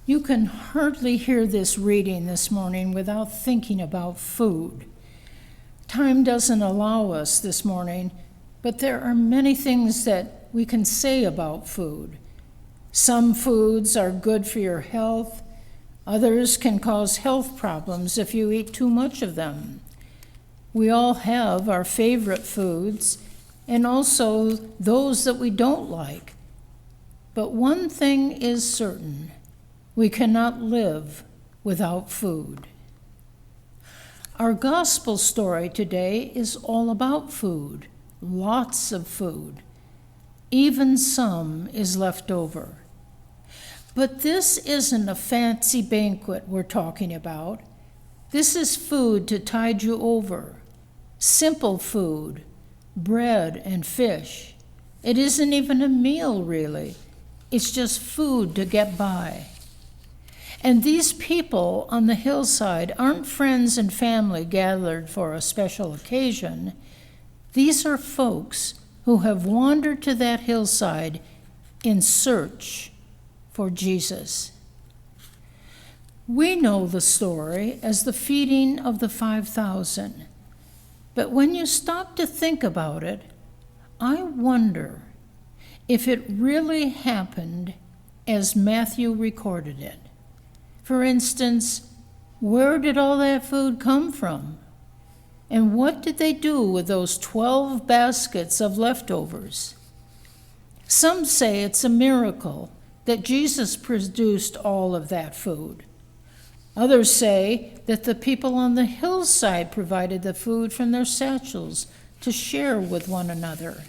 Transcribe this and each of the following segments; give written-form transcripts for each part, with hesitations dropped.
You can hardly hear this reading this morning without thinking about food. Time doesn't allow us this morning, but there are many things that we can say about food. Some foods are good for your health. Others can cause health problems if you eat too much of them. We all have our favorite foods and also those that we don't like. But one thing is certain: we cannot live without food. Our gospel story today is all about food, lots of food. Even some is left over. But this isn't a fancy banquet we're talking about. This is food to tide you over. Simple food, bread and fish. It isn't even a meal, really. It's just food to get by. And these people on the hillside aren't friends and family gathered for a special occasion. These are folks who have wandered to that hillside in search for Jesus. We know the story as the feeding of the 5,000. But when you stop to think about it, I wonder if it really happened as Matthew recorded it. For instance, where did all that food come from? And what did they do with those 12 baskets of leftovers? Some say it's a miracle that Jesus produced all of that food. Others say that the people on the hillside provided the food from their satchels to share with one another.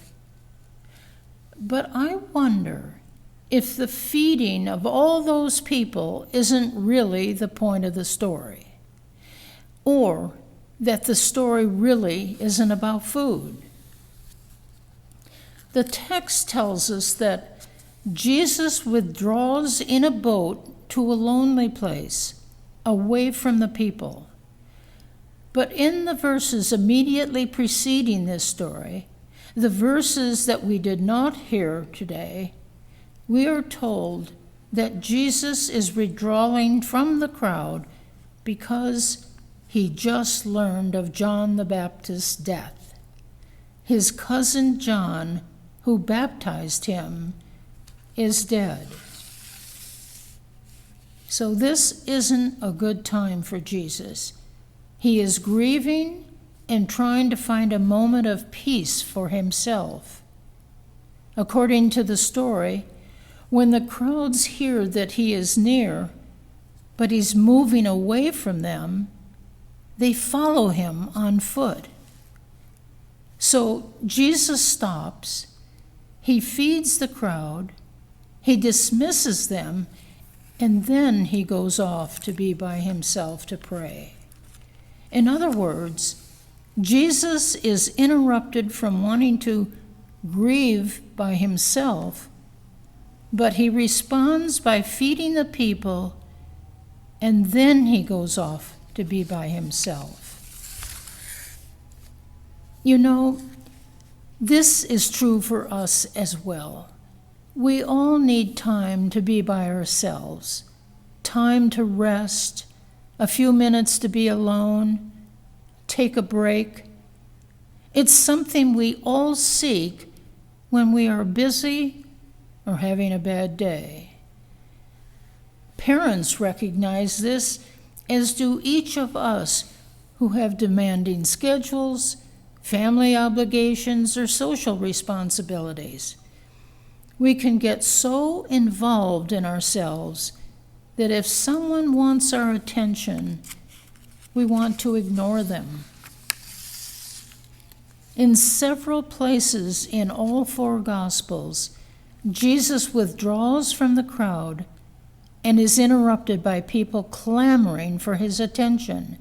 But I wonder if the feeding of all those people isn't really the point of the story, or that the story really isn't about food. The text tells us that Jesus withdraws in a boat to a lonely place, away from the people. But in the verses immediately preceding this story, the verses that we did not hear today, we are told that Jesus is withdrawing from the crowd because he just learned of John the Baptist's death. His cousin John, who baptized him, is dead. So this isn't a good time for Jesus. He is grieving and trying to find a moment of peace for himself. According to the story, when the crowds hear that he is near, but he's moving away from them, they follow him on foot. So Jesus stops, he feeds the crowd, he dismisses them, and then he goes off to be by himself to pray. In other words, Jesus is interrupted from wanting to grieve by himself, but he responds by feeding the people, and then he goes off to be by himself. You know, this is true for us as well. We all need time to be by ourselves, time to rest, a few minutes to be alone, take a break. It's something we all seek when we are busy or having a bad day. Parents recognize this, as do each of us who have demanding schedules, family obligations, or social responsibilities. We can get so involved in ourselves that if someone wants our attention, we want to ignore them. In several places in all four Gospels, Jesus withdraws from the crowd and is interrupted by people clamoring for his attention.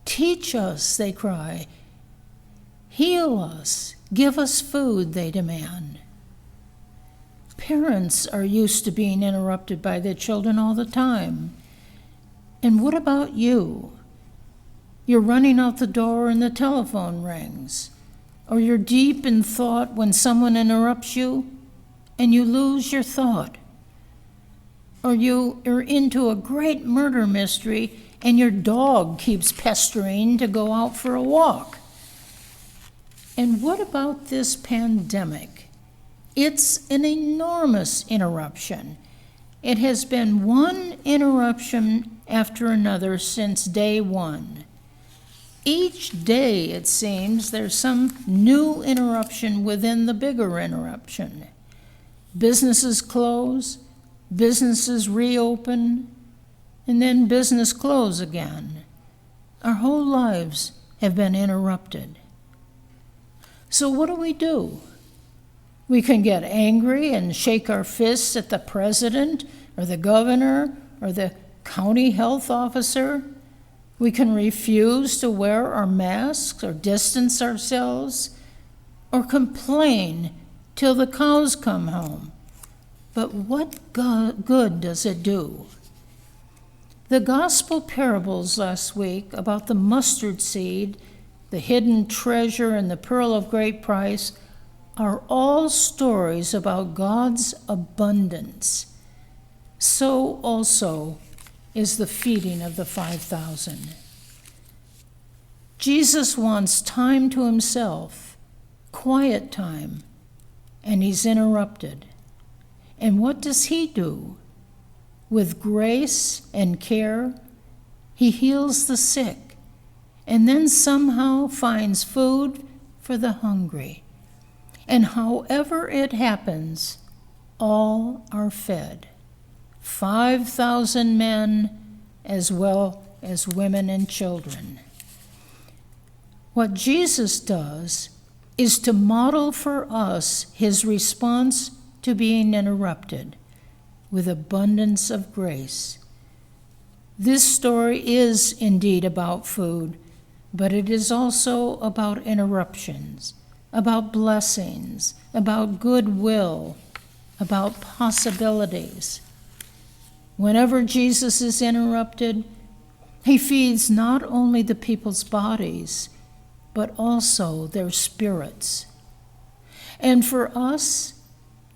"Teach us," they cry. "Heal us. Give us food," they demand. Parents are used to being interrupted by their children all the time. And what about you? You're running out the door and the telephone rings, or you're deep in thought when someone interrupts you and you lose your thought. or you are into a great murder mystery and your dog keeps pestering to go out for a walk. And what about this pandemic? It's an enormous interruption. It has been one interruption after another since day one. Each day, it seems, there's some new interruption within the bigger interruption. Businesses close, businesses reopen, and then business close again. Our whole lives have been interrupted. So what do? We can get angry and shake our fists at the president or the governor or the county health officer. We can refuse to wear our masks or distance ourselves or complain till the cows come home. But what good does it do? The gospel parables last week about the mustard seed, the hidden treasure, and the pearl of great price are all stories about God's abundance. So also is the feeding of the 5,000. Jesus wants time to himself, quiet time, and he's interrupted. And what does he do? With grace and care, he heals the sick and then somehow finds food for the hungry. And however it happens, all are fed. 5,000 men as well as women and children. What Jesus does is to model for us his response to being interrupted with abundance of grace. This story is indeed about food, but it is also about interruptions, about blessings, about goodwill, about possibilities. Whenever Jesus is interrupted, he feeds not only the people's bodies, but also their spirits. And for us,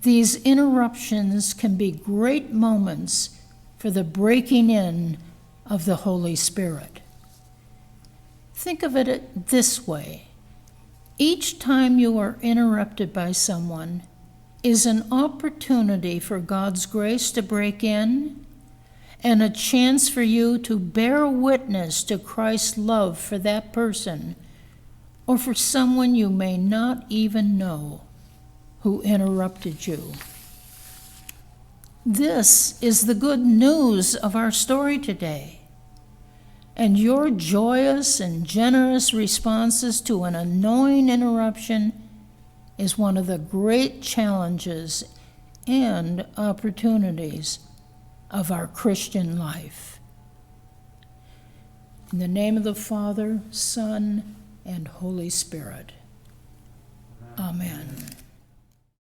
these interruptions can be great moments for the breaking in of the Holy Spirit. Think of it this way. Each time you are interrupted by someone is an opportunity for God's grace to break in and a chance for you to bear witness to Christ's love for that person or for someone you may not even know who interrupted you. This is the good news of our story today. And your joyous and generous responses to an annoying interruption is one of the great challenges and opportunities of our Christian life. In the name of the Father, Son, and Holy Spirit. Amen.